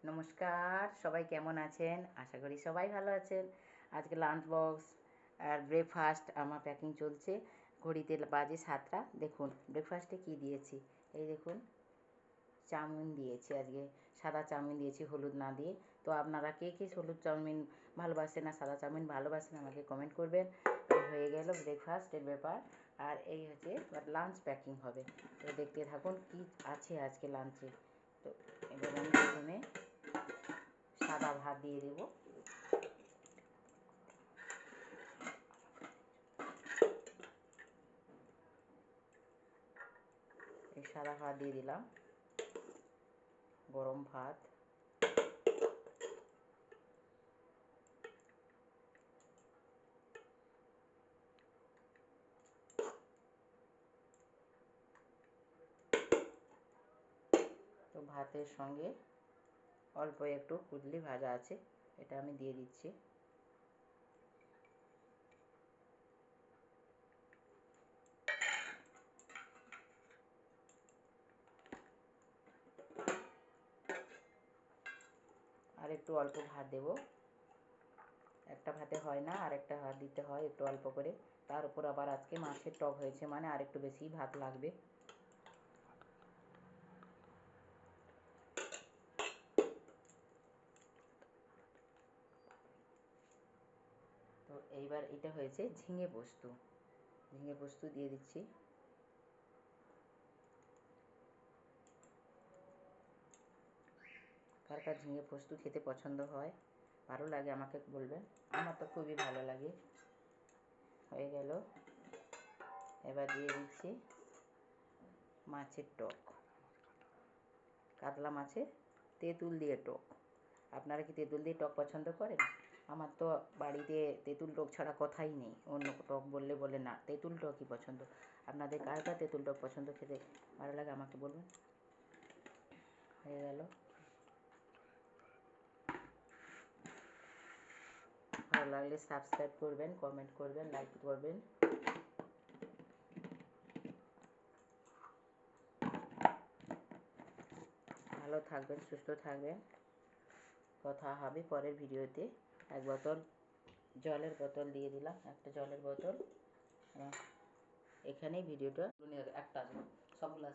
নমস্কার, সবাই কেমন আছেন? আশা করি সবাই ভালো আছেন। আজকে লাঞ্চ বক্স আর ব্রেকফাস্ট আমার প্যাকিং চলছে। ঘড়িতে বাজে 7টা। দেখুন ব্রেকফাস্টে কি দিয়েছি। এই দেখুন চাউমিন দিয়েছি, আজকে সাদা চাউমিন দিয়েছি হলুদ না দিয়ে। তো আপনারা কে কে হলুদ চাউমিন ভালোবাসেন না সাদা চাউমিন ভালোবাসেন আমাকে কমেন্ট করবেন। হয়ে গেল ব্রেকফাস্টের ব্যাপার। আর এই হচ্ছে লাঞ্চ প্যাকিং হবে। তো দেখতে থাকুন কি আছে আজকে লাঞ্চে। তো এবার আমি প্রথমে সাদা ভাত দিয়ে দেব। এই সাদা ভাত দিয়ে দিলাম, গরম ভাত। তো ভাতের সঙ্গে অল্প একটু কুদলি ভাজা আছে, এটা আমি দিয়ে দিচ্ছি। আর একটু অল্প ভাত দেব, একটা ভাতে হয় না, আর একটা ভাত দিতে হয় একটু অল্প করে। তার উপর আবার আজকে মাছের টক হয়েছে, মানে আর একটু বেশি ভাত লাগবে। তো এইবার এটা হয়েছে ঝিঙে পোস্ত। ঝিঙে পোস্ত দিয়ে দিচ্ছি। কার কার ঝিঙে পোস্ত খেতে পছন্দ হয়, ভালো লাগে আমাকে বলবেন। আমার তো খুবই ভালো লাগে। হয়ে গেল। এবার দিয়ে দিচ্ছি মাছের টক, কাতলা মাছের তেঁতুল দিয়ে টক। আপনারা কি তেঁতুল দিয়ে টক পছন্দ করেন? আমার তো বাড়িতে তেঁতুল টক ছাড়া কথাই নেই, অন্য টক বললে বলে না, তেঁতুল টকই পছন্দ। আপনাদের কার কার তেঁতুল টক পছন্দ, খেতে ভালো লাগে আমাকে বলবেন। হয়ে গেল। ভালো লাগলে সাবস্ক্রাইব করবেন, কমেন্ট করবেন, লাইক করবেন। ভালো থাকবেন, সুস্থ থাকবেন। কথা হবে পরের ভিডিওতে। এক বোতল জলের বোতল দিয়ে দিলাম, একটা জলের বোতল। এখানেই ভিডিওটা একটা সবগুলো